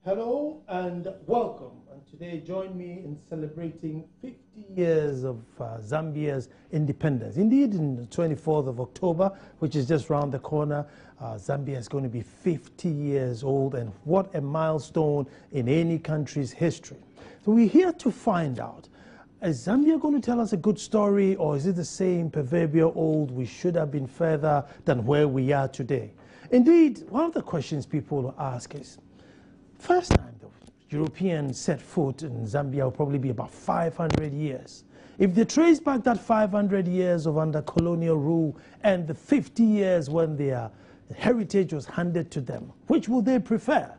Hello and welcome. And today join me in celebrating 50 years of Zambia's independence. Indeed, in the 24th of October, which is just round the corner, Zambia is going to be 50 years old, and what a milestone in any country's history. So we're here to find out, is Zambia going to tell us a good story, or is it the same proverbial old, we should have been further than where we are today? Indeed, one of the questions people ask is, first time the Europeans set foot in Zambia will probably be about 500 years. If they trace back that 500 years of under colonial rule and the 50 years when their heritage was handed to them, which will they prefer?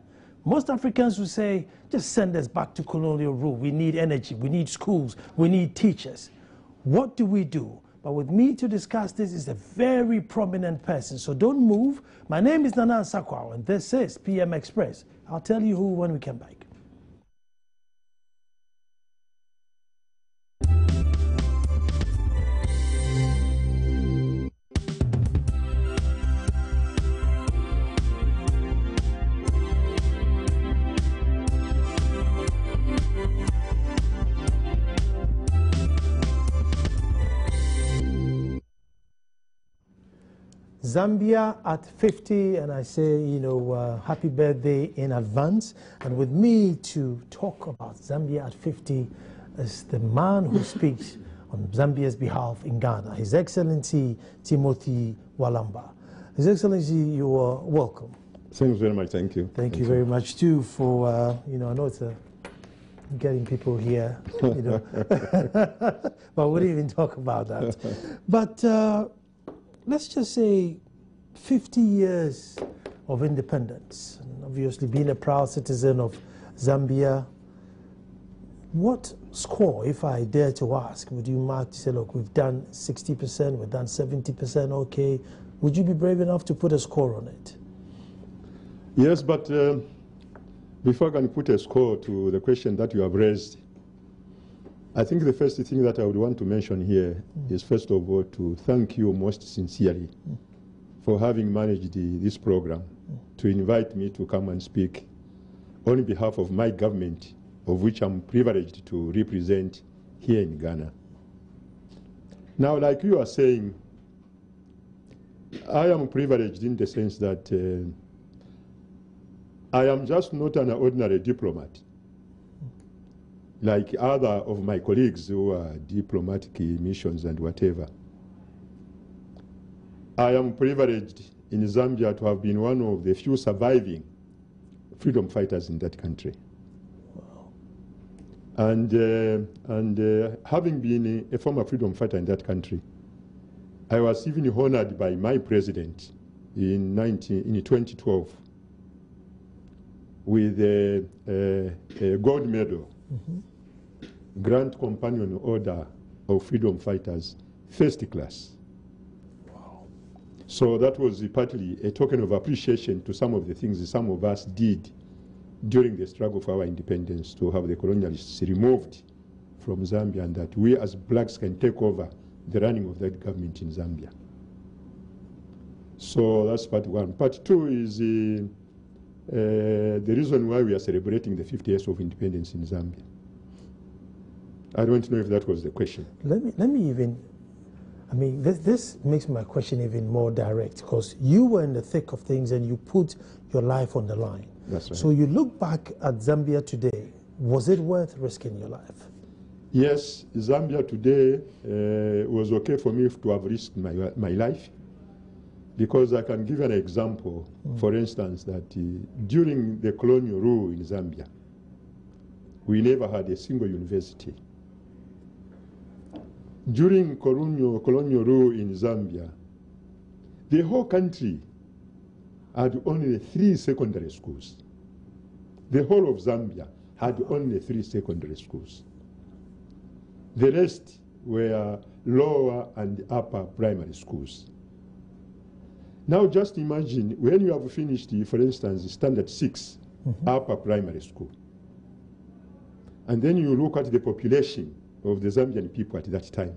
Most Africans will say, just send us back to colonial rule. We need energy, we need schools, we need teachers. What do we do? But with me to discuss this is a very prominent person, so don't move. My name is Nana Sakwao, and this is PM Express. I'll tell you who when we come back. Zambia at 50, and I say, happy birthday in advance. And with me to talk about Zambia at 50 is the man who speaks on Zambia's behalf in Ghana, His Excellency Timothy Walamba. His Excellency, you are welcome. Thanks very much, thank you. Thank you very much too for, I know it's getting people here, but we wouldn't even talk about that. But let's just say 50 years of independence, and obviously being a proud citizen of Zambia. What score, if I dare to ask, would you mark to say, look, we've done 60%, we've done 70%, okay. Would you be brave enough to put a score on it? Yes, but before I can put a score to the question that you have raised, I think the first thing that I would want to mention here is, first of all, to thank you most sincerely for having managed this program, to invite me to come and speak on behalf of my government, of which I'm privileged to represent here in Ghana. Now, like you are saying, I am privileged in the sense that I am just not an ordinary diplomat, like other of my colleagues who are diplomatic missions and whatever. I am privileged in Zambia to have been one of the few surviving freedom fighters in that country. Wow. And having been a former freedom fighter in that country, I was even honored by my president in 2012 with a gold medal. Grand Companion Order of Freedom Fighters, first class. Wow. So that was partly a token of appreciation to some of the things some of us did during the struggle for our independence, to have the colonialists removed from Zambia, and that we as blacks can take over the running of that government in Zambia. So that's part one. Part two is the reason why we are celebrating the 50 years of independence in Zambia. I don't know if that was the question. Let me even, this makes my question even more direct, because you were in the thick of things and you put your life on the line. That's right. So you look back at Zambia today, was it worth risking your life? Yes, Zambia today was okay for me to have risked my life, because I can give an example, for instance, that during the colonial rule in Zambia, we never had a single university. During colonial rule in Zambia, the whole country had only 3 secondary schools. The whole of Zambia had only 3 secondary schools. The rest were lower and upper primary schools. Now just imagine when you have finished, for instance, standard 6, upper primary school, and then you look at the population of the Zambian people at that time.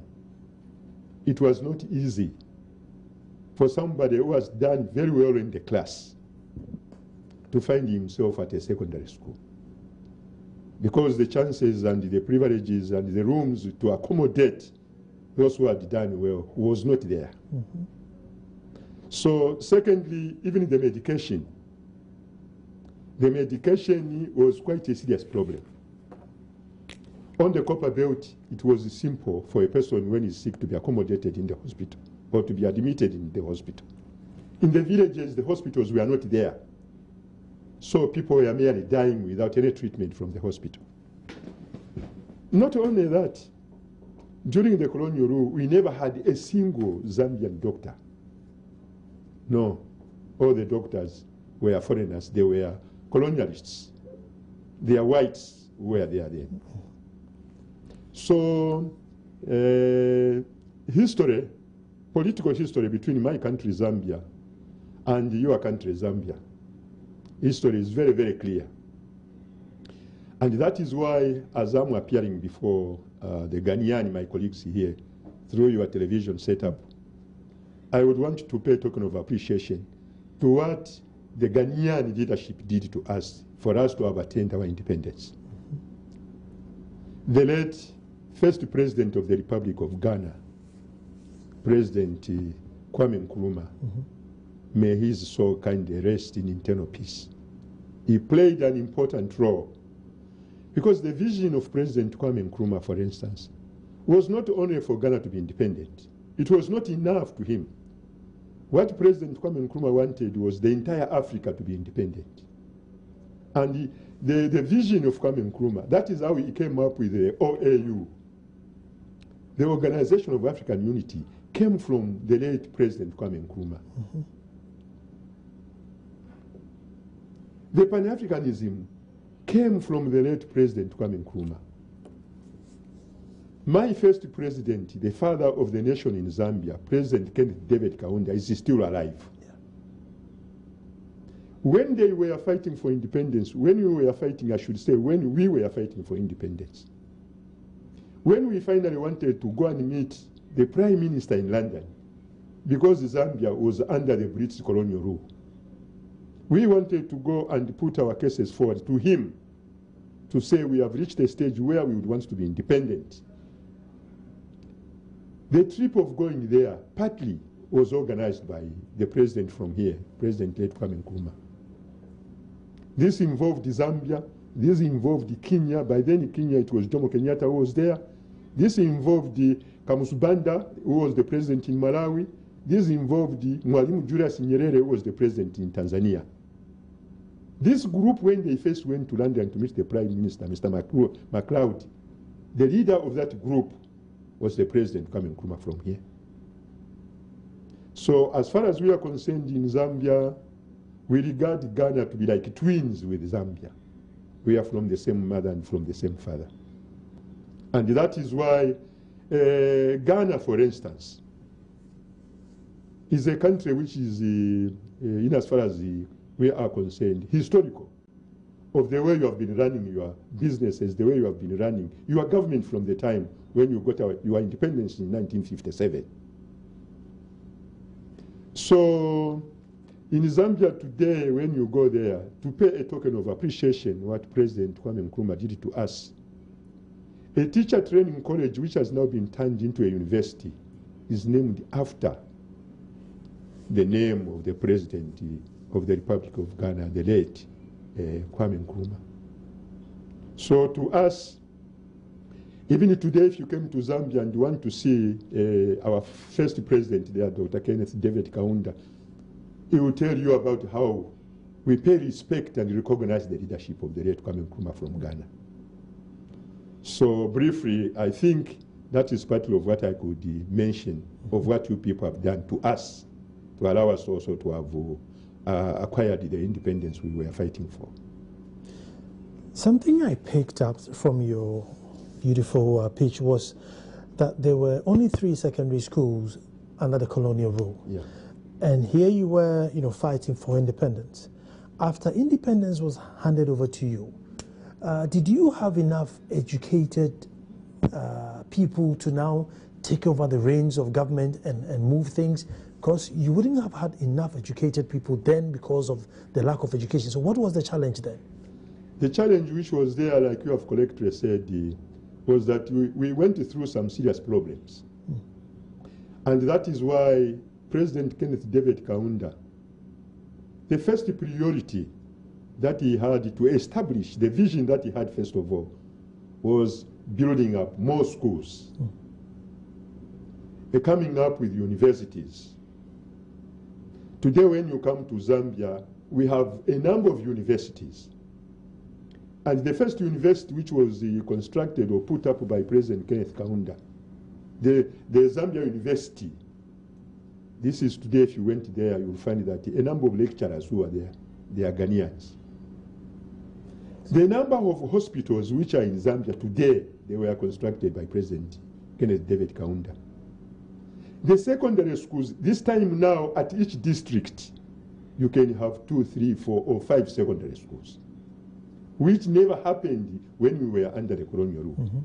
It was not easy for somebody who has done very well in the class to find himself at a secondary school, because the chances and the privileges and the rooms to accommodate those who had done well was not there. Mm-hmm. So secondly, even the medication was quite a serious problem. On the Copper Belt, it was simple for a person when he's sick to be accommodated in the hospital or to be admitted in the hospital. In the villages, the hospitals were not there. So people were merely dying without any treatment from the hospital. Not only that, during the colonial rule, we never had a single Zambian doctor. No, all the doctors were foreigners. They were colonialists. They are whites who were there then. So history, political history between my country, Zambia, and your country, Zambia, history is very, very clear. And that is why, as I'm appearing before the Ghanaian, my colleagues here, through your television setup, I would want to pay a token of appreciation to what the Ghanaian leadership did to us for us to have attained our independence. The late first president of the Republic of Ghana, President Kwame Nkrumah, may his soul kindly rest in eternal peace. He played an important role because the vision of President Kwame Nkrumah, for instance, was not only for Ghana to be independent. It was not enough to him. What President Kwame Nkrumah wanted was the entire Africa to be independent. And the vision of Kwame Nkrumah, that is how he came up with the OAU. The Organization of African Unity came from the late President Kwame Nkrumah. Mm-hmm. The Pan-Africanism came from the late President Kwame Nkrumah. My first president, the father of the nation in Zambia, President Kenneth David Kaunda, is still alive. Yeah. When they were fighting for independence, when we were fighting, I should say, when we were fighting for independence, when we finally wanted to go and meet the Prime Minister in London, because Zambia was under the British colonial rule, we wanted to go and put our cases forward to him to say we have reached a stage where we would want to be independent. The trip of going there partly was organized by the president from here, President late Kwame Nkrumah. This involved Zambia, this involved Kenya. By then in Kenya it was Jomo Kenyatta who was there. This involved Kamuzu Banda, who was the president in Malawi. This involved Mwalimu Julius Nyerere, who was the president in Tanzania. This group, when they first went to London to meet the Prime Minister, Mr. MacLeod, the leader of that group was the President Kwame Nkrumah from here. So as far as we are concerned in Zambia, we regard Ghana to be like twins with Zambia. We are from the same mother and from the same father. And that is why Ghana, for instance, is a country which is, in as far as we are concerned, historical of the way you have been running your businesses, the way you have been running your government from the time when you got your independence in 1957. So in Zambia today, when you go there, to pay a token of appreciation what President Kwame Nkrumah did to us, a teacher training college which has now been turned into a university is named after the name of the President of the Republic of Ghana, the late Kwame Nkrumah. So to us, even today, if you came to Zambia and you want to see our first president there, Dr. Kenneth David Kaunda, he will tell you about how we pay respect and recognize the leadership of the late Kwame Nkrumah from Ghana. So briefly, I think that is part of what I could mention of what you people have done to us to allow us also to have acquired the independence we were fighting for. Something I picked up from your beautiful pitch was that there were only 3 secondary schools under the colonial rule. Yeah. And here you were, fighting for independence. After independence was handed over to you, did you have enough educated people to now take over the reins of government and move things Because you wouldn't have had enough educated people then because of the lack of education. So what was the challenge then? The challenge which was there, like you have correctly said, was that we went through some serious problems. And that is why President Kenneth David Kaunda, the first priority that he had to establish, the vision that he had first of all, was building up more schools, coming up with universities. Today when you come to Zambia, we have a number of universities. And the first university which was constructed or put up by President Kenneth Kaunda, the Zambia University, this is today, if you went there, you'll find that a number of lecturers who are there, they are Ghanaians. The number of hospitals which are in Zambia today, they were constructed by President Kenneth David Kaunda. The secondary schools, this time now at each district, you can have 2, 3, 4, or 5 secondary schools, which never happened when we were under the colonial rule.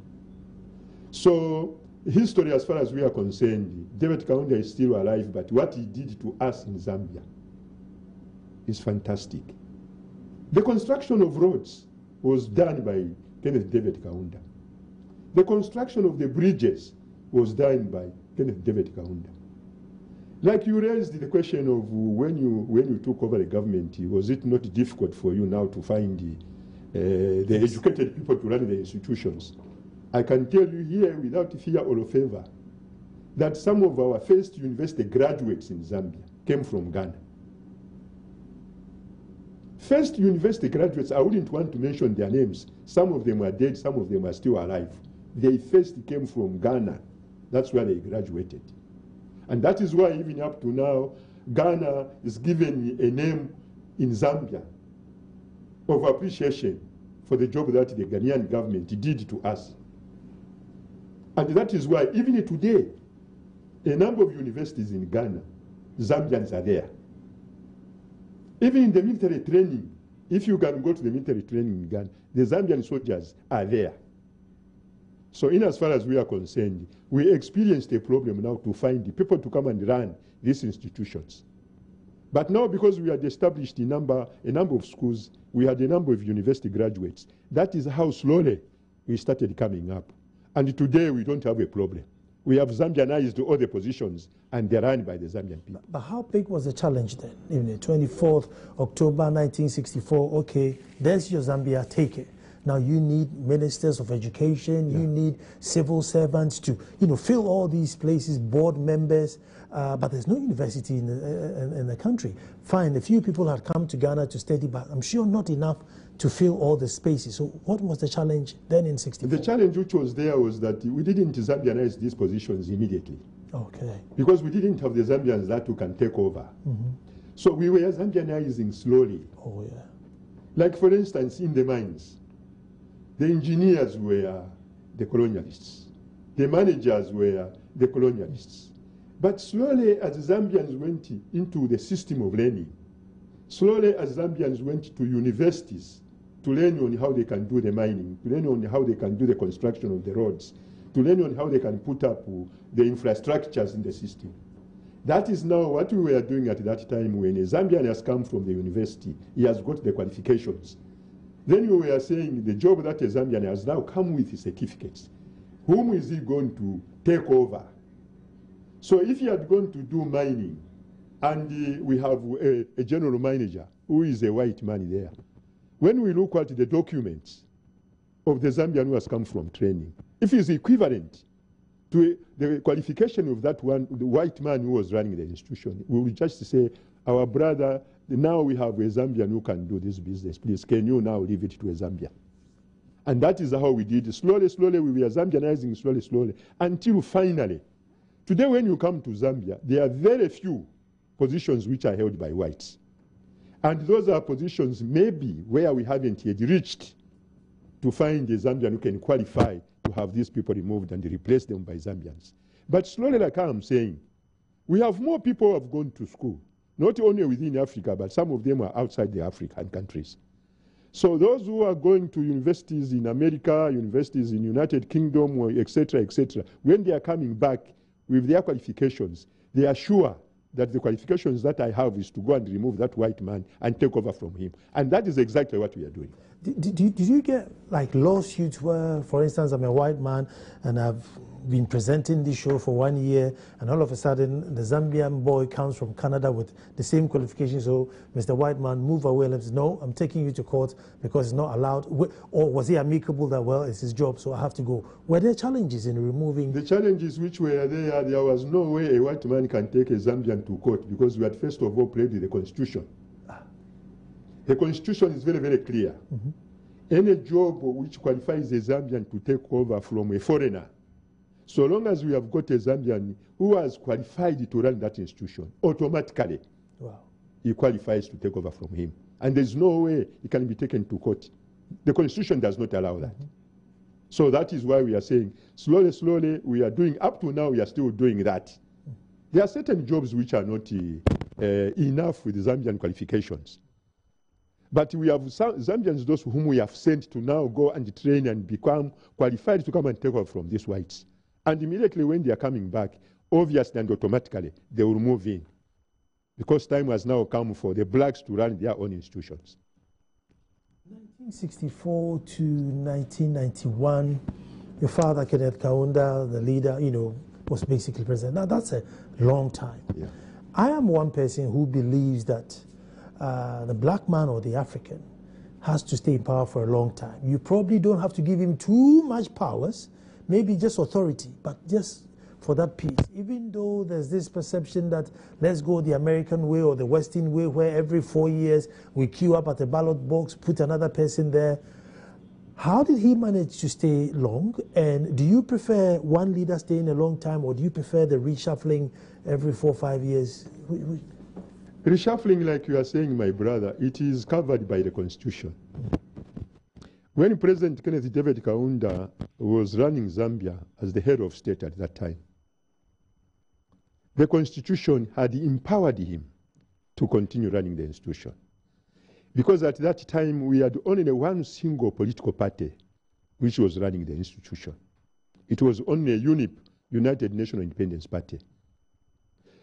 So history, as far as we are concerned, David Kaunda is still alive, but what he did to us in Zambia is fantastic. The construction of roads was done by Kenneth David Kaunda. The construction of the bridges was done by Kenneth David Kaunda. Like you raised the question of when you took over the government, was it not difficult for you now to find the educated people to run the institutions? I can tell you here without fear or favor that some of our first university graduates in Zambia came from Ghana. First university graduates, I wouldn't want to mention their names. Some of them are dead, some of them are still alive. They first came from Ghana. That's where they graduated. And that is why even up to now, Ghana is given a name in Zambia of appreciation for the job that the Ghanaian government did to us. And that is why even today, a number of universities in Ghana, Zambians are there. Even in the military training, if you can go to the military training in Ghana, the Zambian soldiers are there. So in as far as we are concerned, we experienced a problem now to find the people to come and run these institutions. But now because we had established a number of schools, we had a number of university graduates. That is how slowly we started coming up. And today we don't have a problem. We have Zambianized all the positions and they're run by the Zambian people. But how big was the challenge then? In the 24th October 1964, okay, there's your Zambia, take it. Now you need ministers of education, you need civil servants to, fill all these places, board members, but there's no university in the country. Fine, a few people had come to Ghana to study, but I'm sure not enough to fill all the spaces. So what was the challenge then in 64? The challenge which was there was that we didn't Zambianize these positions immediately. Okay. Because we didn't have the Zambians that who can take over. So we were Zambianizing slowly. Oh, yeah. Like for instance, in the mines, the engineers were the colonialists. The managers were the colonialists. But slowly as Zambians went into the system of learning, slowly as Zambians went to universities to learn on how they can do the mining, to learn on how they can do the construction of the roads, to learn on how they can put up the infrastructures in the system. That is now what we were doing at that time when a Zambian has come from the university. He has got the qualifications. Then we were saying the job that a Zambian has now come with his certificates. Whom is he going to take over? So if he had gone to do mining, and we have a general manager who is a white man there, when we look at the documents of the Zambian who has come from training, if he is equivalent to the qualification of that one, the white man who was running the institution, we will just say, our brother, now we have a Zambian who can do this business. Please, can you now leave it to a Zambian? And that is how we did it. Slowly, slowly, we were Zambianizing slowly, slowly, until finally, today when you come to Zambia, there are very few positions which are held by whites. And those are positions maybe where we haven't yet reached to find a Zambian who can qualify to have these people removed and replace them by Zambians. But slowly, like I'm saying, we have more people who have gone to school, not only within Africa, but some of them are outside the African countries. So those who are going to universities in America, universities in United Kingdom, etc., etc., when they are coming back with their qualifications, they are sure that the qualifications that I have is to go and remove that white man and take over from him. And that is exactly what we are doing. Did you get like lawsuits where, for instance, I'm a white man and I've been presenting this show for 1 year, and all of a sudden the Zambian boy comes from Canada with the same qualifications, so Mr. White Man, move away, and says, no, I'm taking you to court because it's not allowed? Or was he amicable that, well, it's his job, so I have to go? Were there challenges in removing? The challenges which were there was no way a white man can take a Zambian to court, because we had first of all played with the Constitution. The Constitution is very, very clear. Any job which qualifies a Zambian to take over from a foreigner, so long as we have got a Zambian who has qualified to run that institution, automatically he qualifies to take over from him. And there's no way he can be taken to court. The Constitution does not allow that. So that is why we are saying, slowly, slowly, we are doing, up to now, we are still doing that. There are certain jobs which are not enough with the Zambian qualifications. But we have Zambians, those whom we have sent to now go and train and become qualified to come and take over from these whites. And immediately when they are coming back, obviously and automatically, they will move in. Because time has now come for the blacks to run their own institutions. 1964 to 1991, your father, Kenneth Kaunda, the leader, was basically president. Now, that's a long time. Yeah. I am one person who believes that the black man or the African has to stay in power for a long time. You probably don't have to give him too much powers, maybe just authority, but just for that peace. Even though there's this perception that let's go the American way or the Western way, where every 4 years we queue up at the ballot box, put another person there. How did he manage to stay long? And do you prefer one leader staying a long time, or do you prefer the reshuffling every 4 or 5 years? Reshuffling, like you are saying, my brother, it is covered by the Constitution. When President Kenneth David Kaunda was running Zambia as the head of state at that time, the Constitution had empowered him to continue running the institution. Because at that time, we had only one single political party which was running the institution. It was only a UNIP, United National Independence Party.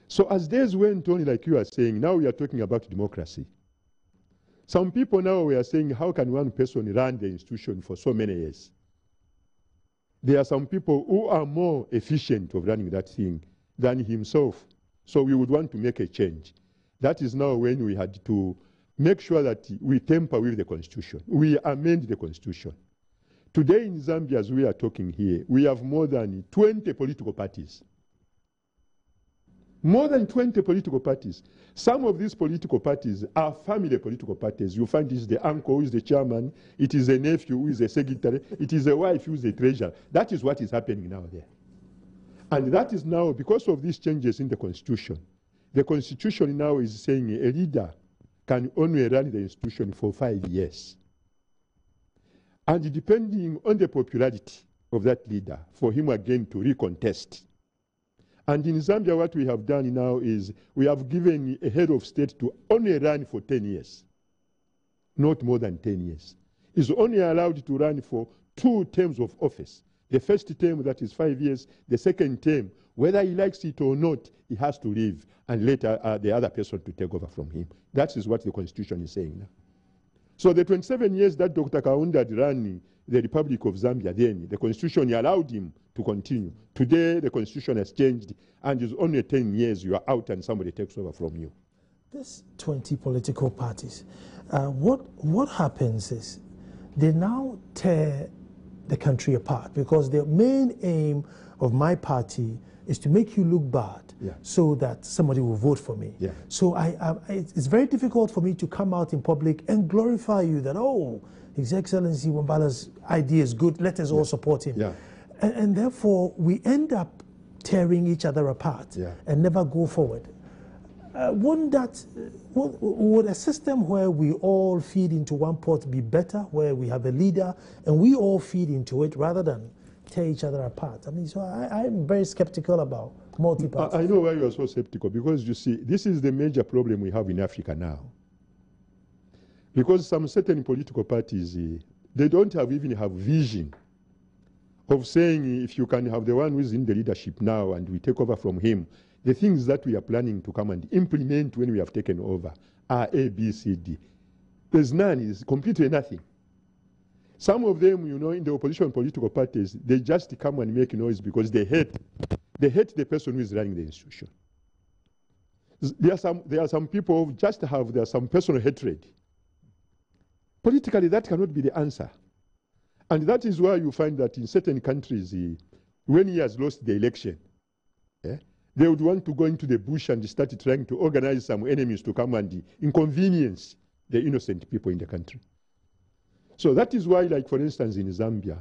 So as days went on, like you are saying, now we are talking about democracy. Some people now we are saying, how can one person run the institution for so many years? There are some people who are more efficient of running that thing than himself. So we would want to make a change. That is now when we had to make sure that we tamper with the Constitution. We amend the Constitution. Today in Zambia, as we are talking here, we have more than 20 political parties. More than 20 political parties. Some of these political parties are family political parties. You find it's the uncle who is the chairman, it is a nephew who is the secretary, it is a wife who is the treasurer. That is what is happening now there. And that is now, because of these changes in the Constitution, the Constitution now is saying a leader can only run the institution for 5 years. And depending on the popularity of that leader, for him again to recontest. And in Zambia, what we have done now is we have given a head of state to only run for 10 years, not more than 10 years. He's only allowed to run for 2 terms of office. The first term, that is 5 years. The second term, whether he likes it or not, he has to leave and let the other person to take over from him. That is what the Constitution is saying now. So the 27 years that Dr. Kaunda had run the Republic of Zambia, then the Constitution allowed him to continue. Today, the Constitution has changed, and it's only 10 years you are out and somebody takes over from you. These 20 political parties, what happens is they now tear the country apart, because the main aim of my party is to make you look bad, so that somebody will vote for me. So it's very difficult for me to come out in public and glorify you that, oh, His Excellency Wambala's idea is good, let us all support him. And therefore, we end up tearing each other apart and never go forward. Would a system where we all feed into one pot be better, where we have a leader and we all feed into it rather than tear each other apart? I mean, so I'm very skeptical about multi-party. I know why you are so skeptical, because you see, this is the major problem we have in Africa now. Because some certain political parties, they don't even have vision of saying, if you can have the one who is in the leadership now and we take over from him, the things that we are planning to come and implement when we have taken over are A, B, C, D. There's none, is completely nothing. Some of them, you know, in the opposition political parties, they just come and make noise because they hate the person who is running the institution. There are some people who just have some personal hatred. Politically, that cannot be the answer. And that is why you find that in certain countries, when he has lost the election, they would want to go into the bush and start trying to organize some enemies to come and inconvenience the innocent people in the country. So that is why, like for instance, in Zambia,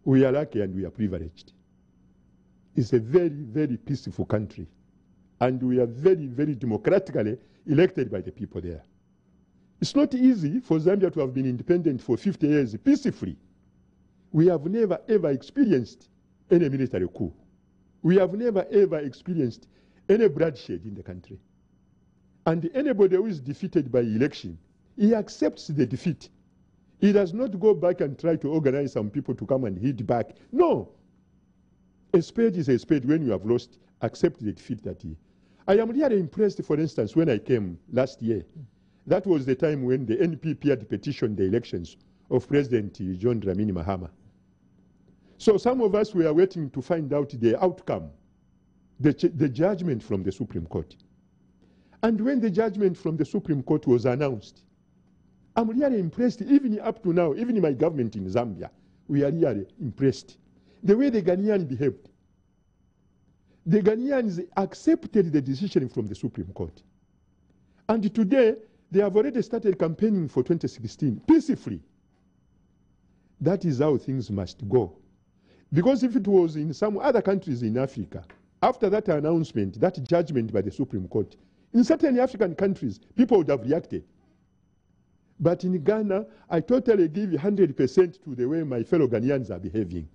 we are lucky and we are privileged. It's a very, very peaceful country. And we are very, very democratically elected by the people there. It's not easy for Zambia to have been independent for 50 years peacefully. We have never, ever experienced any military coup. We have never, ever experienced any bloodshed in the country. And anybody who is defeated by election, he accepts the defeat. He does not go back and try to organize some people to come and hit back. No. A spade is a spade. When you have lost, accept the defeat that he. I am really impressed, for instance, when I came last year. That was the time when the NPP had petitioned the elections of President John Dramini Mahama. So some of us were waiting to find out the outcome, the judgment from the Supreme Court. And when the judgment from the Supreme Court was announced, I'm really impressed, even up to now, even in my government in Zambia, we are really impressed. The way the Ghanaians behaved. The Ghanaians accepted the decision from the Supreme Court. And today, they have already started campaigning for 2016, peacefully. That is how things must go. Because if it was in some other countries in Africa, after that announcement, that judgment by the Supreme Court, in certain African countries, people would have reacted. But in Ghana, I totally give 100% to the way my fellow Ghanaians are behaving.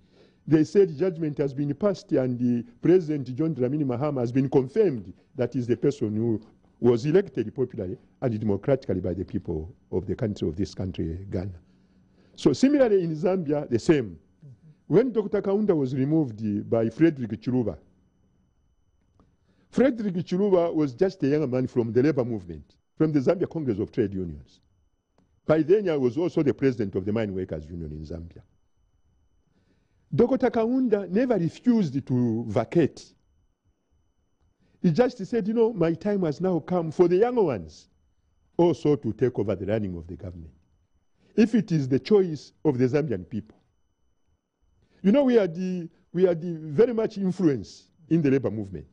They said judgment has been passed and the President John Dramini Mahama has been confirmed that is the person who was elected popularly and democratically by the people of the country, of this country, Ghana. So similarly in Zambia, the same. When Dr. Kaunda was removed by Frederick Chiluba, Frederick Chiluba was just a young man from the labor movement, from the Zambia Congress of Trade Unions. By then, I was also the president of the Mine Workers Union in Zambia. Dr. Kaunda never refused to vacate. He just said, you know, my time has now come for the younger ones also to take over the running of the government. If it is the choice of the Zambian people. You know, we are the very much influence in the labor movement.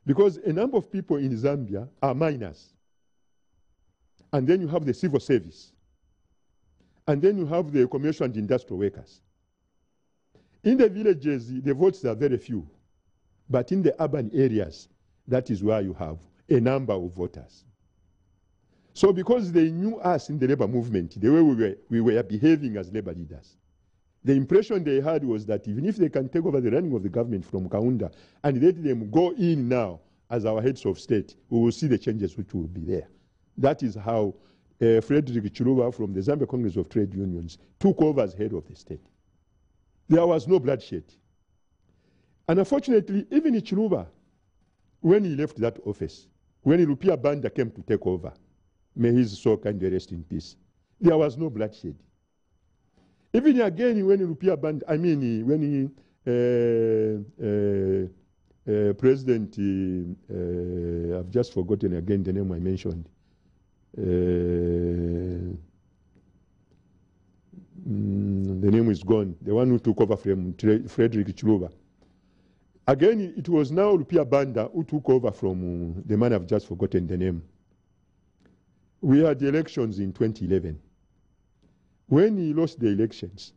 Because a number of people in Zambia are miners. And then you have the civil service. And then you have the commercial and industrial workers. In the villages, the votes are very few. But in the urban areas, that is where you have a number of voters. So because they knew us in the labor movement, the way we were behaving as labor leaders, the impression they had was that even if they can take over the running of the government from Kaunda and let them go in now as our heads of state, we will see the changes which will be there. That is how Frederick Chiluba from the Zambia Congress of Trade Unions took over as head of the state. There was no bloodshed. And unfortunately, even Chiluba, when he left that office, when Rupia Banda came to take over, may his soul kindly rest in peace, there was no bloodshed. Even again, when Rupia Banda, I mean, when President, I've just forgotten again the name I mentioned, the name is gone, the one who took over from Frederick Chiluba. Again, it was now Rupia Banda who took over from the man I've just forgotten the name. We had the elections in 2011. When he lost the elections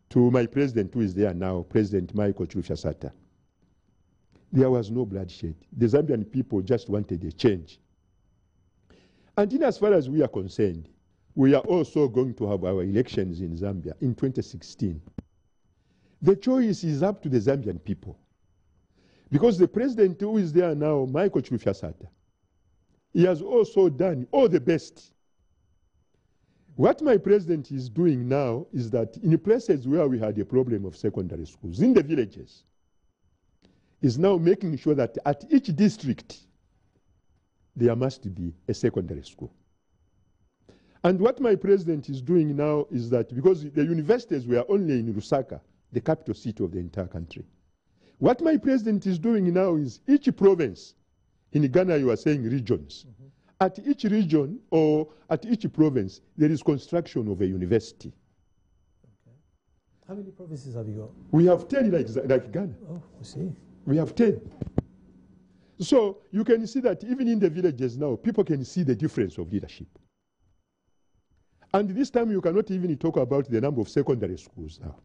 to my president who is there now, President Michael Chilufya-Sata, there was no bloodshed. The Zambian people just wanted a change. And in as far as we are concerned, we are also going to have our elections in Zambia in 2016. The choice is up to the Zambian people. Because the president who is there now, Michael Chilufya-Sata, he has also done all the best. What my president is doing now is that in places where we had a problem of secondary schools, in the villages, is now making sure that at each district there must be a secondary school. And what my president is doing now is that, because the universities were only in Lusaka, the capital city of the entire country, what my president is doing now is each province, in Ghana you are saying regions, at each region or at each province there is construction of a university. Okay. How many provinces have you got? We have 10 like Ghana. Oh, I see. We have 10. So you can see that even in the villages now, people can see the difference of leadership. And this time you cannot even talk about the number of secondary schools now.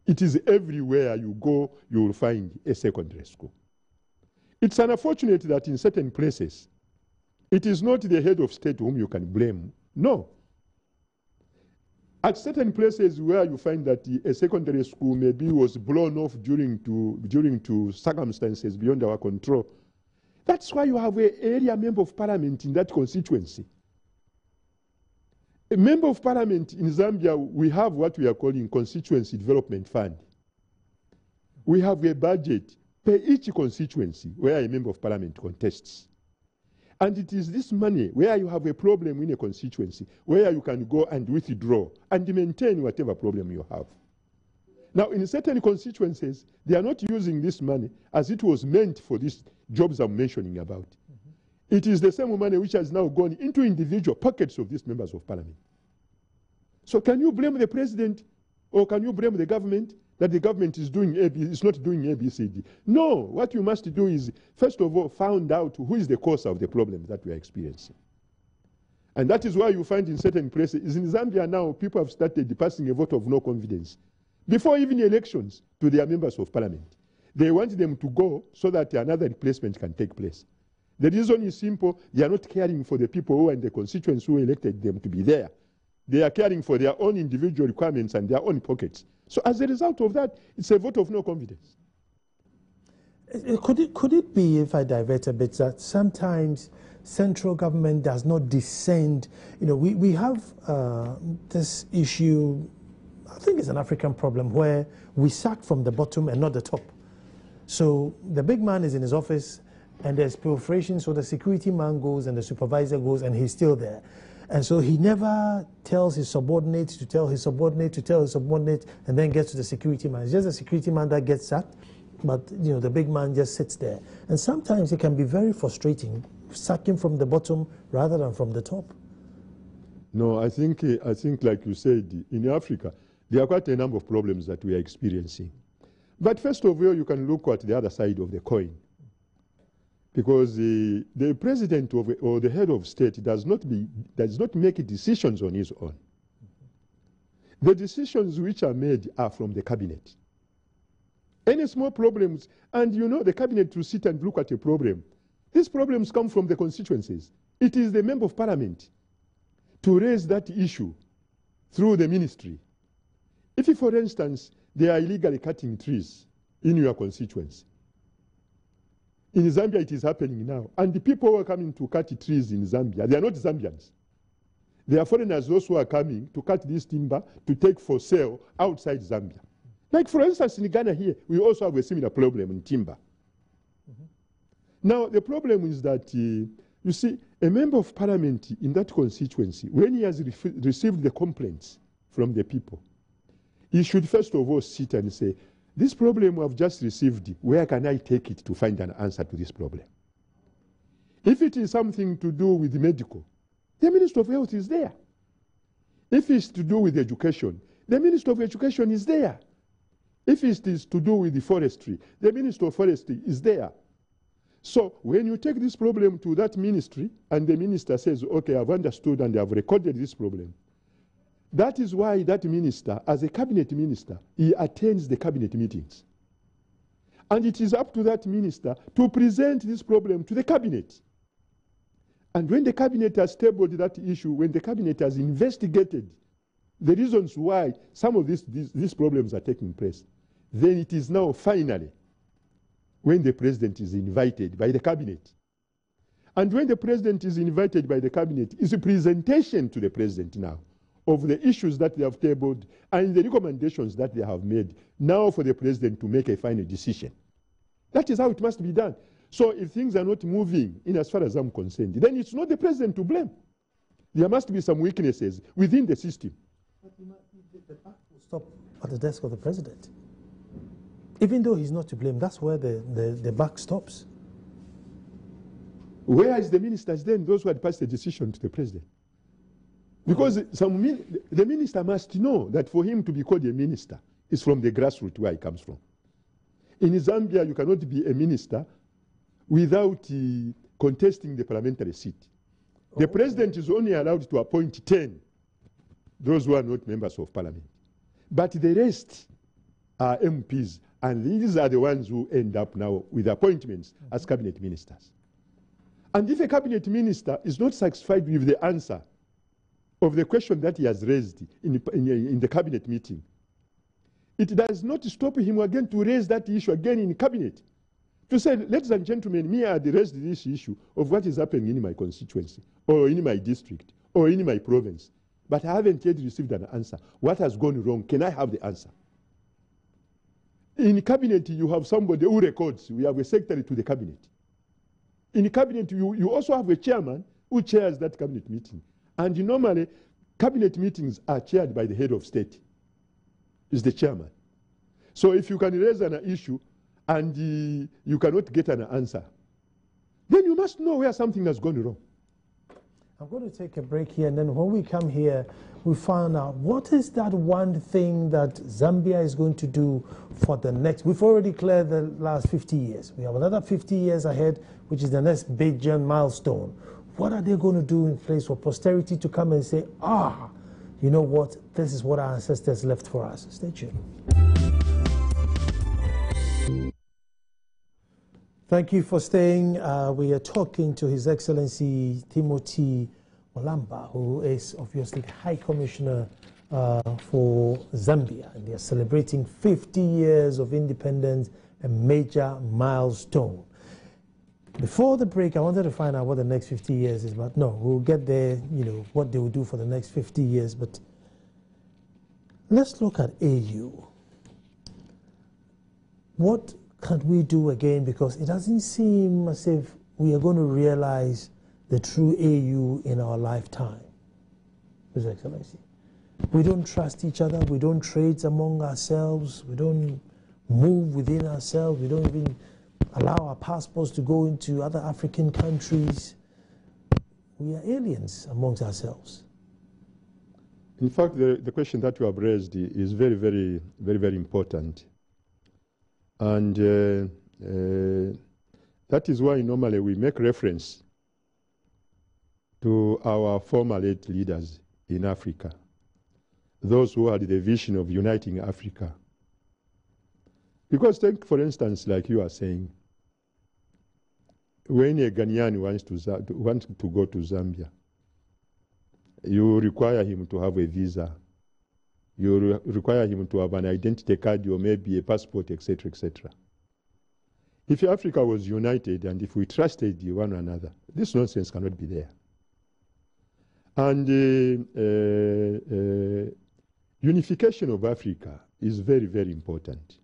It is everywhere you go, you will find a secondary school. It's unfortunate that in certain places, it is not the head of state whom you can blame. No. At certain places where you find that a secondary school maybe was blown off during to circumstances beyond our control, that's why you have an area member of parliament in that constituency. A member of parliament in Zambia, we have what we are calling constituency development fund. We have a budget per each constituency where a member of parliament contests. And it is this money where you have a problem in a constituency where you can go and withdraw and maintain whatever problem you have. Now, in certain constituencies, they are not using this money as it was meant for these jobs I'm mentioning about. It is the same money which has now gone into individual pockets of these members of parliament. So can you blame the president or can you blame the government that the government is not doing ABCD? No, what you must do is, first of all, find out who is the cause of the problem that we are experiencing. And that is why you find in certain places, in Zambia now, people have started passing a vote of no confidence before even elections to their members of parliament. They want them to go so that another replacement can take place. The reason is simple. They are not caring for the people who are in the constituents who elected them to be there. They are caring for their own individual requirements and their own pockets. So as a result of that, it's a vote of no confidence. Could it be, if I divert a bit, that sometimes central government does not descend? You know, we have this issue, I think it's an African problem, where we sack from the bottom and not the top. So the big man is in his office, and there's proliferation, so the security man goes and the supervisor goes and he's still there. And so he never tells his subordinate to tell his subordinate to tell his subordinate and then gets to the security man. It's just the security man that gets sacked, but you know, the big man just sits there. And sometimes it can be very frustrating, sacking from the bottom rather than from the top. No, I think like you said, in Africa, there are quite a number of problems that we are experiencing. But first of all, you can look at the other side of the coin. Because the president or the head of state does not make decisions on his own. The decisions which are made are from the cabinet. Any small problems, and you know the cabinet to sit and look at a problem. These problems come from the constituencies. It is the member of parliament to raise that issue through the ministry. If, for instance, they are illegally cutting trees in your constituency, in Zambia, it is happening now. And the people who are coming to cut trees in Zambia, they are not Zambians. They are foreigners, those who are coming to cut this timber to take for sale outside Zambia. Like, for instance, in Ghana here, we also have a similar problem in timber. Now, the problem is that, you see, a member of parliament in that constituency, when he has received the complaints from the people, he should first of all sit and say, this problem I've just received, where can I take it to find an answer to this problem? If it is something to do with medical, the Minister of Health is there. If it's to do with education, the Minister of Education is there. If it is to do with the forestry, the Minister of Forestry is there. So when you take this problem to that ministry, and the minister says, okay, I've understood and I've recorded this problem, that is why that minister, as a cabinet minister, he attends the cabinet meetings. And it is up to that minister to present this problem to the cabinet. And when the cabinet has tabled that issue, when the cabinet has investigated the reasons why some of these problems are taking place, then it is now finally when the president is invited by the cabinet. And when the president is invited by the cabinet, it's a presentation to the president now of the issues that they have tabled and the recommendations that they have made, now for the president to make a final decision. That is how it must be done. So if things are not moving in as far as I'm concerned, then it's not the president to blame. There must be some weaknesses within the system. But the buck will stop at the desk of the president. Even though he's not to blame, that's where the buck stops. Where is the ministers then, those who had passed the decision to the president? Because the minister must know that for him to be called a minister is from the grassroots where he comes from. In Zambia, you cannot be a minister without contesting the parliamentary seat. The president is only allowed to appoint 10, those who are not members of parliament. But the rest are MPs, and these are the ones who end up now with appointments as cabinet ministers. And if a cabinet minister is not satisfied with the answer of the question that he has raised in the cabinet meeting, it does not stop him again to raise that issue again in cabinet. To say, ladies and gentlemen, me I had raised this issue of what is happening in my constituency, or in my district, or in my province, but I haven't yet received an answer. What has gone wrong? Can I have the answer? In cabinet, you have somebody who records. We have a secretary to the cabinet. In cabinet, you also have a chairman who chairs that cabinet meeting. And normally, cabinet meetings are chaired by the head of state. Is the chairman. So if you can raise an issue and you cannot get an answer, then you must know where something has gone wrong. I'm going to take a break here, and then when we come here, we find out what is that one thing that Zambia is going to do for the next. We've already cleared the last 50 years. We have another 50 years ahead, which is the next big giant milestone. What are they going to do in place for posterity to come and say, you know what, this is what our ancestors left for us? Stay tuned. Thank you for staying. We are talking to His Excellency Timothy Malamba, who is obviously the High Commissioner for Zambia. And they are celebrating 50 years of independence, a major milestone. Before the break, I wanted to find out what the next 50 years is, but no, we'll get there, you know, what they will do for the next 50 years. But let's look at AU. What can we do again? Because it doesn't seem as if we are going to realize the true AU in our lifetime, His Excellency. We don't trust each other. We don't trade among ourselves. We don't move within ourselves. We don't even allow our passports to go into other African countries. We are aliens amongst ourselves. In fact, the question that you have raised is very, very, very, very important. And that is why normally we make reference to our former late leaders in Africa, those who had the vision of uniting Africa. Because take, for instance, like you are saying, when a Ghanaian wants to go to Zambia, you require him to have a visa. You require him to have an identity card or maybe a passport, etc., etc. If Africa was united and if we trusted one another, this nonsense cannot be there. And unification of Africa is very, very important.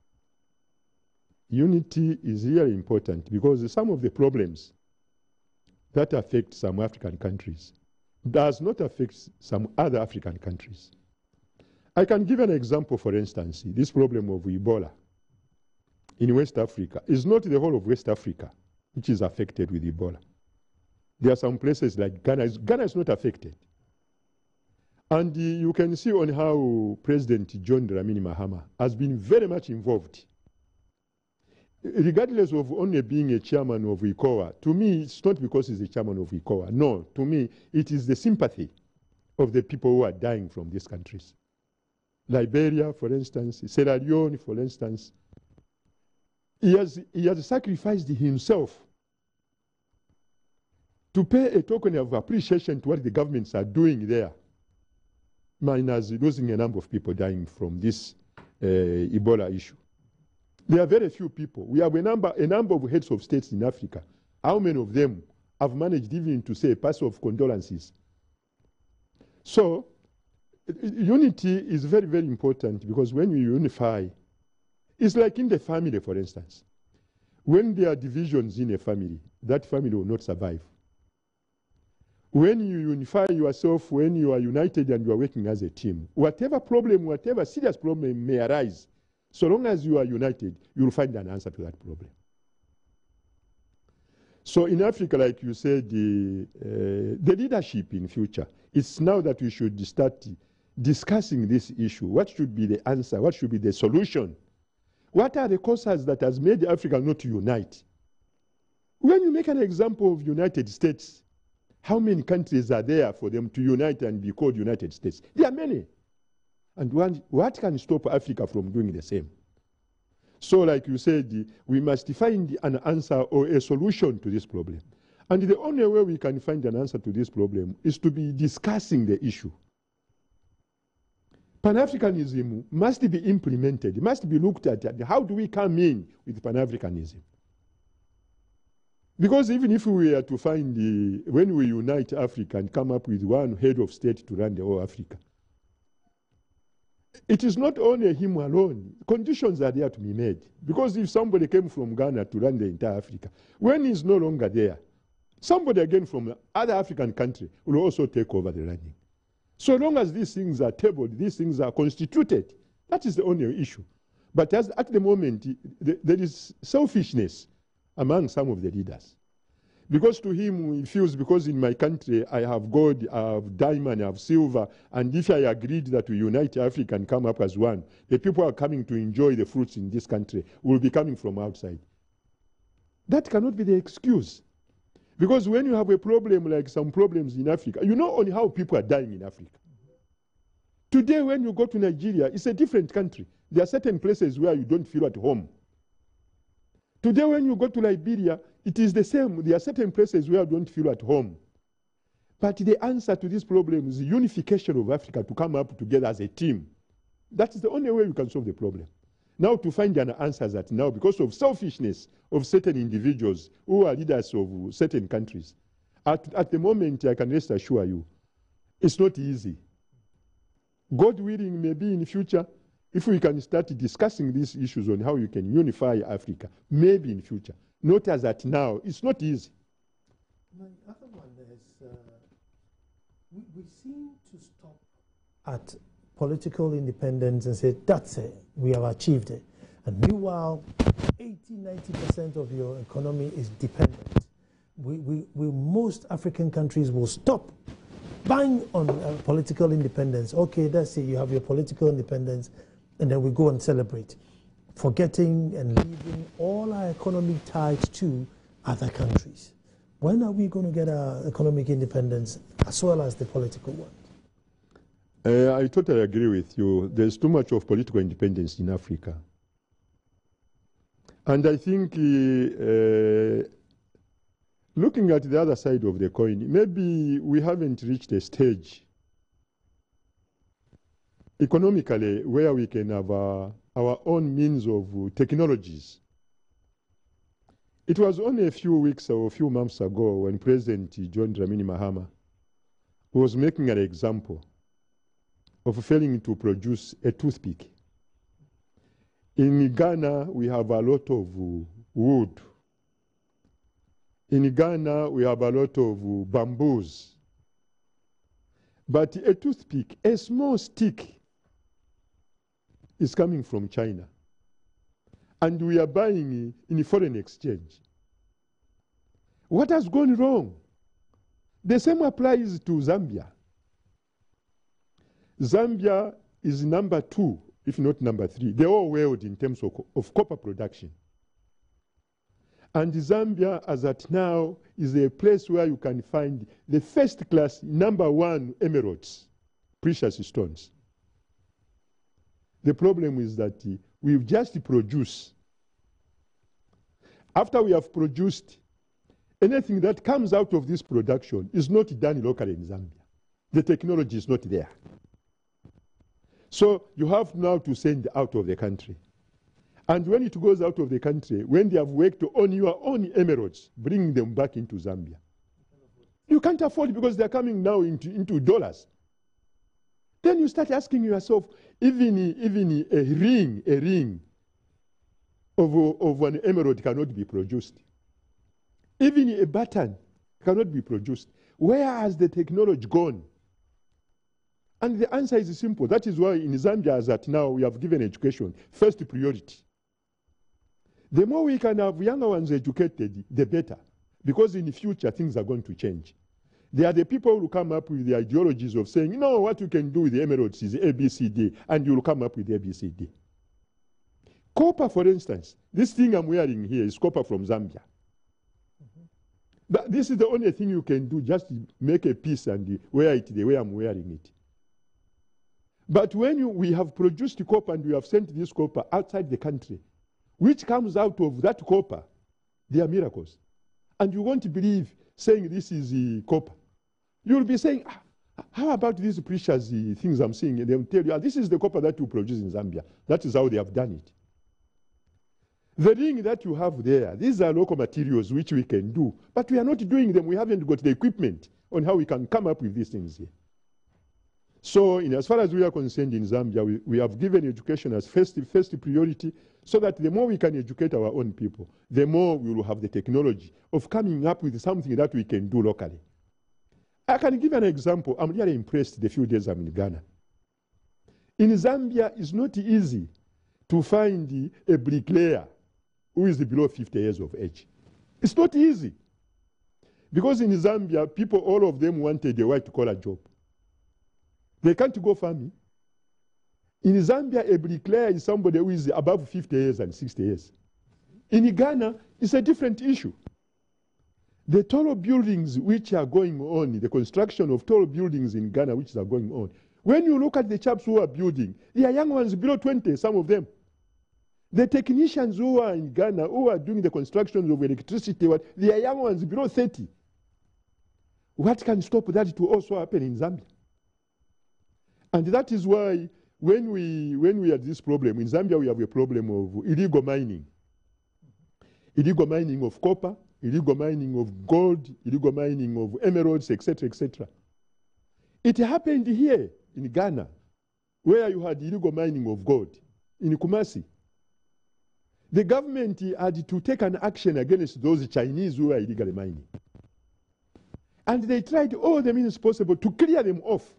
Unity is really important because some of the problems that affect some African countries does not affect some other African countries. I can give an example, for instance. This problem of Ebola in West Africa is not the whole of West Africa which is affected with Ebola. There are some places like Ghana. Ghana is not affected. And you can see on how President John Dramani Mahama has been very much involved. Regardless of only being a chairman of ECOWA, to me, it's not because he's a chairman of ECOWA. No, to me, it is the sympathy of the people who are dying from these countries. Liberia, for instance, Sierra Leone, for instance. He has sacrificed himself to pay a token of appreciation to what the governments are doing there, minus losing a number of people dying from this Ebola issue. There are very few people. We have a number of heads of states in Africa. How many of them have managed even to say a pass of condolences? So, unity is very, very important because when we unify, it's like in the family, for instance. When there are divisions in a family, that family will not survive. When you unify yourself, when you are united and you are working as a team, whatever problem, whatever serious problem may arise, so long as you are united, you will find an answer to that problem. So in Africa, like you said, the leadership in future, it's now that we should start discussing this issue. What should be the answer? What should be the solution? What are the causes that has made Africa not to unite? When you make an example of United States, how many countries are there for them to unite and be called United States? There are many. And what can stop Africa from doing the same? So like you said, we must find an answer or a solution to this problem. And the only way we can find an answer to this problem is to be discussing the issue. Pan-Africanism must be implemented, must be looked at. How do we come in with Pan-Africanism? Because even if we were to find, when we unite Africa and come up with one head of state to run the whole Africa, it is not only him alone. Conditions are there to be made. Because if somebody came from Ghana to run the entire Africa, when he's no longer there, somebody again from other African country will also take over the running. So long as these things are tabled, these things are constituted, that is the only issue. But at the moment, there is selfishness among some of the leaders. Because to him, he feels, because in my country, I have gold, I have diamond, I have silver, and if I agreed that we unite Africa and come up as one, the people are coming to enjoy the fruits in this country will be coming from outside. That cannot be the excuse. Because when you have a problem like some problems in Africa, you know only how people are dying in Africa. Today, when you go to Nigeria, it's a different country. There are certain places where you don't feel at home. Today, when you go to Liberia, it is the same. There are certain places where you don't feel at home. But the answer to this problem is the unification of Africa to come up together as a team. That is the only way we can solve the problem. Now to find an answer that now, because of selfishness of certain individuals who are leaders of certain countries, at the moment, I can rest assure you, it's not easy. God willing, maybe in the future, if we can start discussing these issues on how you can unify Africa, maybe in future. Not as at now, it's not easy. My other one is, we seem to stop at political independence and say, that's it, we have achieved it. And meanwhile, 80–90% of your economy is dependent. Most African countries will stop bang on political independence. Okay, that's it, you have your political independence, and then we go and celebrate, forgetting and leaving all our economy tied to other countries. When are we going to get our economic independence as well as the political one? I totally agree with you. There's too much of political independence in Africa. And I think looking at the other side of the coin, maybe we haven't reached a stage economically where we can have our own means of technologies. It was only a few weeks or a few months ago when President John Dramini Mahama was making an example of failing to produce a toothpick. In Ghana, we have a lot of wood. In Ghana, we have a lot of bamboos. But a toothpick, a small stick, is coming from China. And we are buying in foreign exchange. What has gone wrong? The same applies to Zambia. Zambia is number 2, if not number 3, the whole world in terms of copper production. And Zambia, as at now, is a place where you can find the first class, number 1 emeralds, precious stones. The problem is that we've just produced. After we have produced, anything that comes out of this production is not done locally in Zambia. The technology is not there. So you have now to send out of the country. And when it goes out of the country, when they have worked on your own emeralds, bring them back into Zambia. You can't afford, because they're coming now into dollars. Then you start asking yourself, even a ring, of an emerald cannot be produced. Even a button cannot be produced. Where has the technology gone? And the answer is simple. That is why in Zambia, as at now, we have given education first priority. The more we can have younger ones educated, the better. Because in the future, things are going to change. They are the people who come up with the ideologies of saying, no, what you can do with the emeralds is ABCD, and you will come up with ABCD. Copper, for instance, this thing I'm wearing here is copper from Zambia. But this is the only thing you can do, just make a piece and wear it the way I'm wearing it. But when we have produced copper and we have sent this copper outside the country, which comes out of that copper, they are miracles. And you won't believe saying this is copper. You'll be saying, how about these precious things I'm seeing? And they'll tell you, this is the copper that you produce in Zambia. That is how they have done it. The ring that you have there, these are local materials which we can do, but we are not doing them. We haven't got the equipment on how we can come up with these things here. So as far as we are concerned in Zambia, we have given education as first priority, so that the more we can educate our own people, the more we will have the technology of coming up with something that we can do locally. I can give an example. I'm really impressed the few days I'm in Ghana. In Zambia, it's not easy to find a bricklayer who is below 50 years of age. It's not easy. Because in Zambia, people, all of them wanted a white-collar job. They can't go farming. In Zambia, a bricklayer is somebody who is above 50 years and 60 years. In Ghana, it's a different issue. The tall buildings which are going on, the construction of tall buildings in Ghana which are going on, when you look at the chaps who are building, they are young ones below 20, some of them. The technicians who are in Ghana, who are doing the construction of electricity, they are young ones below 30. What can stop that to also happen in Zambia? And that is why when we had this problem, in Zambia we have a problem of illegal mining. Illegal mining of copper, illegal mining of gold, illegal mining of emeralds, etc., etc. It happened here in Ghana, where you had illegal mining of gold, in Kumasi. The government had to take an action against those Chinese who were illegally mining. And they tried all the means possible to clear them off.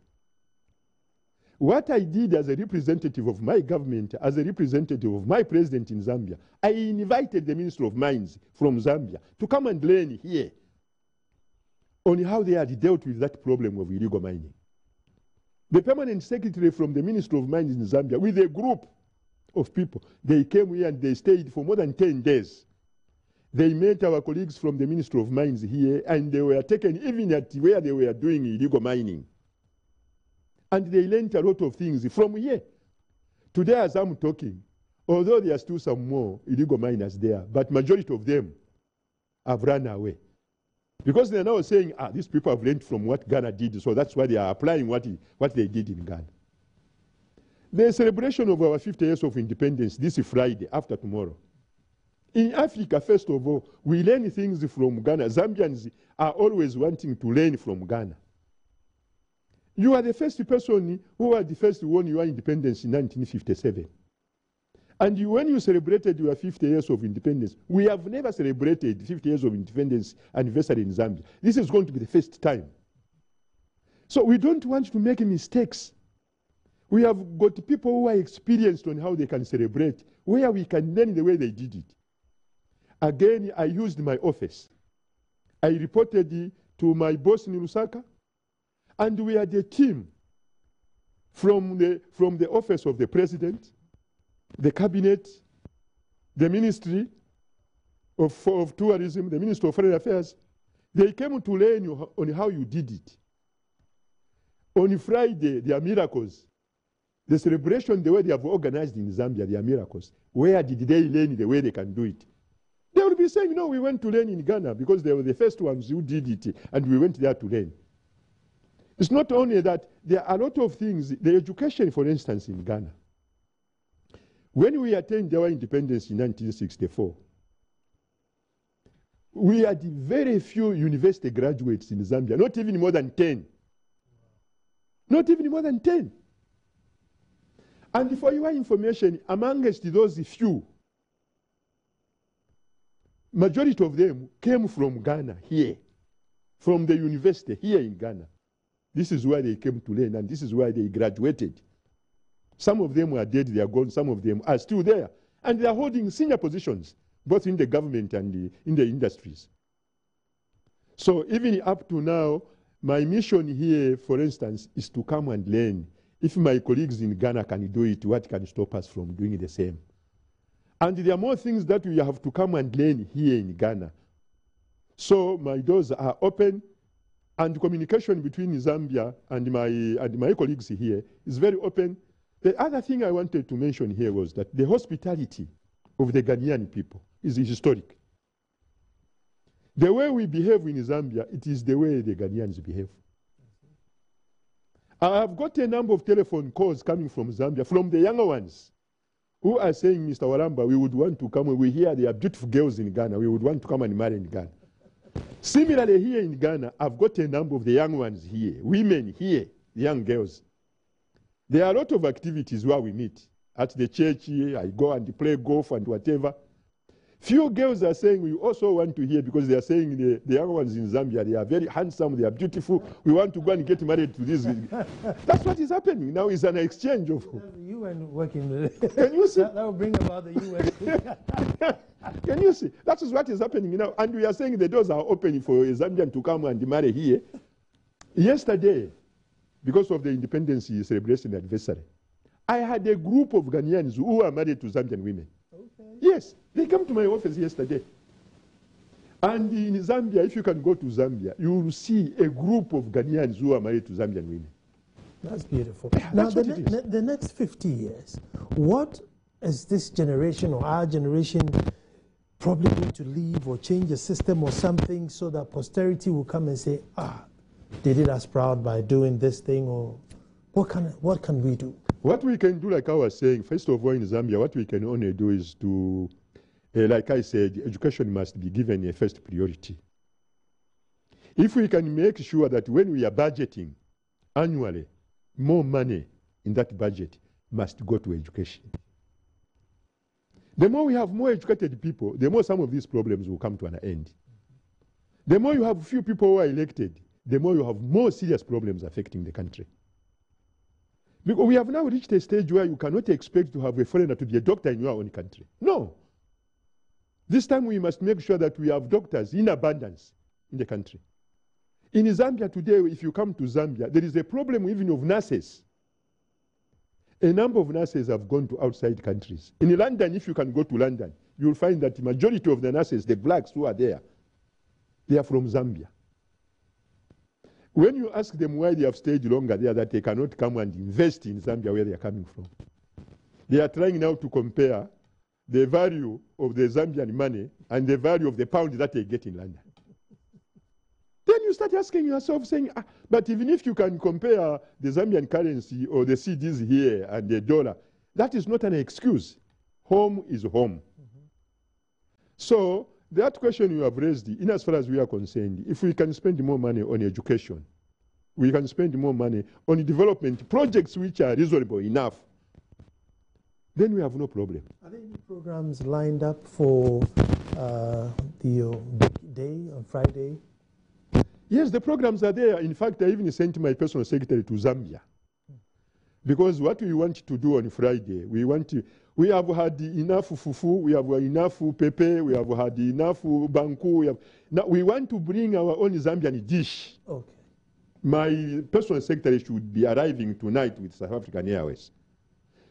What I did as a representative of my government, as a representative of my president in Zambia, I invited the Minister of Mines from Zambia to come and learn here on how they had dealt with that problem of illegal mining. The permanent secretary from the Ministry of Mines in Zambia, with a group of people, they came here and they stayed for more than 10 days. They met our colleagues from the Ministry of Mines here, and they were taken even at where they were doing illegal mining. And they learned a lot of things from here. Today, as I'm talking, although there are still some more illegal miners there, but majority of them have run away. Because they're now saying, these people have learned from what Ghana did, so that's why they are applying what they did in Ghana. The celebration of our 50 years of independence this Friday, after tomorrow. In Africa, first of all, we learn things from Ghana. Zambians are always wanting to learn from Ghana. You are the first person who had the first won your independence in 1957. And when you celebrated your 50 years of independence, we have never celebrated 50 years of independence anniversary in Zambia. This is going to be the first time. So we don't want to make mistakes. We have got people who are experienced on how they can celebrate, where we can learn the way they did it. Again, I used my office. I reported to my boss in Lusaka, and we had a team from the office of the president, the cabinet, the ministry of tourism, the minister of foreign affairs. They came to learn on how you did it. On Friday, there are miracles. The celebration, the way they have organized in Zambia, they are miracles. Where did they learn the way they can do it? They will be saying, no, we went to learn in Ghana because they were the first ones who did it, and we went there to learn. It's not only that, there are a lot of things. The education, for instance, in Ghana. When we attained our independence in 1964, we had very few university graduates in Zambia, not even more than 10. Not even more than 10. And for your information, amongst those few, majority of them came from Ghana here, from the university here in Ghana. This is where they came to learn, and this is where they graduated. Some of them are dead, they are gone, some of them are still there. And they are holding senior positions, both in the government and in the industries. So even up to now, my mission here, for instance, is to come and learn. If my colleagues in Ghana can do it, what can stop us from doing the same? And there are more things that we have to come and learn here in Ghana. So my doors are open, and communication between Zambia and my colleagues here is very open. The other thing I wanted to mention here was that the hospitality of the Ghanaian people is historic. The way we behave in Zambia, it is the way the Ghanaians behave. I have got a number of telephone calls coming from Zambia, from the younger ones, who are saying, Mr. Waramba, we would want to come. We hear there are beautiful girls in Ghana. We would want to come and marry in Ghana. Similarly, here in Ghana, I've got a number of the young ones here, women here, young girls. There are a lot of activities where we meet. At the church here, I go and play golf and whatever. Few girls are saying we also want to hear, because they are saying the young ones in Zambia, they are very handsome, they are beautiful. We want to go and get married to these. That's what is happening now. Is an exchange of. The UN working with it. Can you see? That will bring about the UN. Can you see? That is what is happening now. And we are saying the doors are open for a Zambian to come and marry here. Yesterday, because of the independence celebration anniversary, I had a group of Ghanaians who are married to Zambian women. Okay. Yes, they came to my office yesterday. And in Zambia, if you can go to Zambia, you will see a group of Ghanaians who are married to Zambian women. That's beautiful. Yeah, now, that's the next 50 years, what is this generation or our generation probably going to leave or change the system or something so that posterity will come and say, they did us proud by doing this thing, or what can we do? What we can do, like I was saying, first of all in Zambia, what we can only do is to, like I said, education must be given a first priority. If we can make sure that when we are budgeting annually, more money in that budget must go to education. The more we have more educated people, the more some of these problems will come to an end. The more you have few people who are elected, the more you have more serious problems affecting the country. Because we have now reached a stage where you cannot expect to have a foreigner to be a doctor in your own country. No. This time we must make sure that we have doctors in abundance in the country. In Zambia today, if you come to Zambia, there is a problem even of nurses. A number of nurses have gone to outside countries. In London, if you can go to London, you'll find that the majority of the nurses, the blacks who are there, they are from Zambia. When you ask them why they have stayed longer there, that they cannot come and invest in Zambia where they are coming from. They are trying now to compare the value of the Zambian money and the value of the pound that they get in London. Then you start asking yourself, saying, but even if you can compare the Zambian currency or the CDs here and the dollar, that is not an excuse. Home is home. Mm-hmm. So that question you have raised, in as far as we are concerned, if we can spend more money on education, we can spend more money on development projects which are reasonable enough, then we have no problem. Are there any programs lined up for the big day on Friday? Yes, the programs are there. In fact, I even sent my personal secretary to Zambia. Because what we want to do on Friday, we have had enough fufu, we have enough pepe, we have had enough banku. Now we want to bring our own Zambian dish. Okay. My personal secretary should be arriving tonight with South African Airways.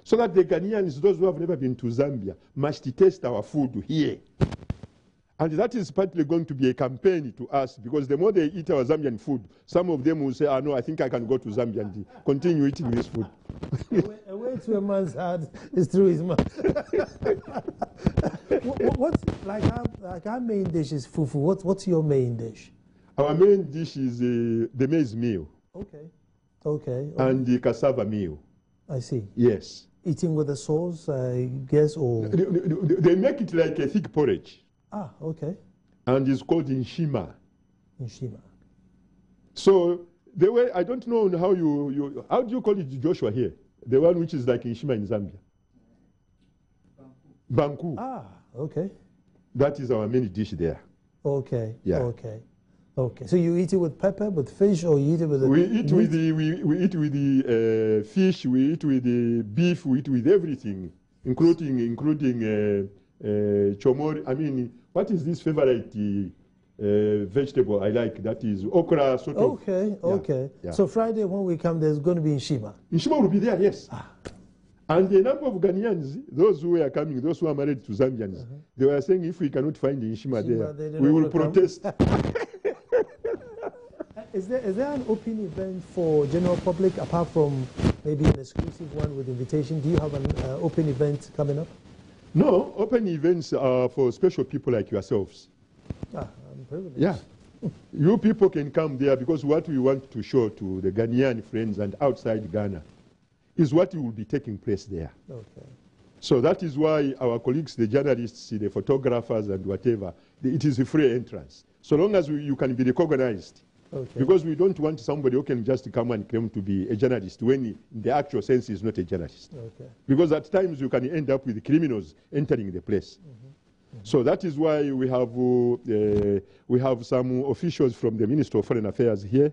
So that the Ghanaians, those who have never been to Zambia, must taste our food here. And that is partly going to be a campaign to us, because the more they eat our Zambian food, some of them will say, no, I think I can go to Zambia and continue eating this food. A way to a man's heart is through his mouth. What's like our main dish is fufu. What's your main dish? Our main dish is the maize meal. Okay. Okay. And the cassava meal. I see. Yes. Eating with a sauce, I guess, or they make it like a thick porridge. Ah, okay. And it's called Nshima. Nshima. So the way, I don't know how how do you call it, Joshua, here? The one which is like Nshima in Zambia. Banku. Ah, okay. That is our main dish there. Okay. Yeah. Okay. Okay. So you eat it with pepper, with fish, or you eat it with the We eat with the we eat with the fish. We eat with the beef. We eat with everything, including chomori. I mean, what is this favorite vegetable I like? That is okra, sort of. Okay. Yeah, Okay. yeah. So Friday when we come, there's going to be in Shima. Nshima will be there, yes. And the number of Ghanaians, those who are coming, those who are married to Zambians, they were saying if we cannot find the Nshima there, we will protest. Is there an open event for general public apart from maybe an exclusive one with invitation? Do you have an open event coming up? No, open events are for special people like yourselves. I'm privileged. Yeah. You people can come there because what we want to show to the Ghanaian friends and outside Ghana is what will be taking place there. Okay. So that is why our colleagues, the journalists, the photographers and whatever, it is a free entrance. So long as you can be recognized. Okay. Because we don't want somebody who can just come and claim to be a journalist when he, in the actual sense, is not a journalist. Okay. Because at times you can end up with criminals entering the place. So that is why we have some officials from the Ministry of Foreign Affairs here.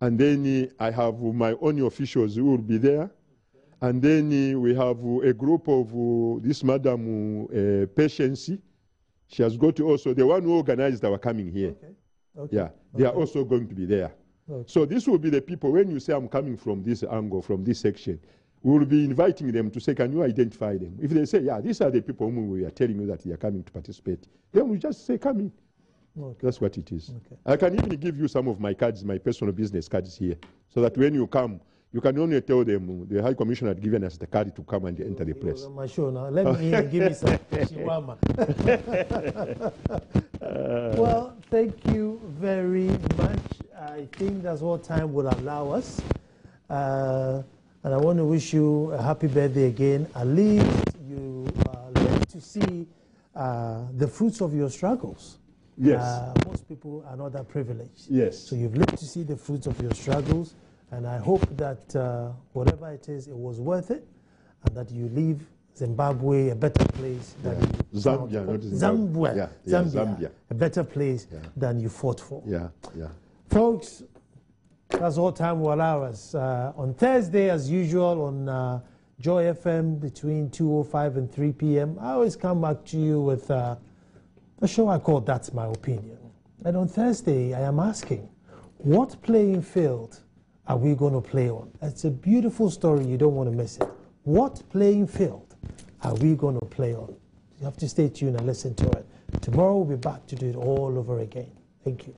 And then I have my own officials who will be there. And then we have a group of this Madam Patience. She has got also, the one who organized our coming here. Okay. Okay. Yeah, they are also going to be there. Okay. So this will be the people, when you say I'm coming from this angle, from this section, we will be inviting them to say, can you identify them? If they say, yeah, these are the people whom we are telling you that they are coming to participate, then we just say, come in. Okay. That's what it is. Okay. I can even give you some of my cards, my personal business cards here, so that when you come, you can only tell them the High Commissioner had given us the card to come and enter the place. On my show now. Let me give me some chihuahua. Well, thank you very much. I think that's what time would allow us. And I want to wish you a happy birthday again. At least you live to see the fruits of your struggles. Yes. Most people are not that privileged. Yes. So you've lived to see the fruits of your struggles. And I hope that whatever it is, it was worth it. And that you leave Zimbabwe a better place than you Zambia, not Zimbabwe. Zambia. Yeah, Zambia. A better place than you fought for. Yeah, yeah. Folks, that's all time will allow us. On Thursday, as usual, on Joy FM between 2:05 and 3 p.m., I always come back to you with a show I call That's My Opinion. And on Thursday, I am asking, what playing field are we going to play on? It's a beautiful story. You don't want to miss it. What playing field are we going to play on? You have to stay tuned and listen to it. Tomorrow we'll be back to do it all over again. Thank you.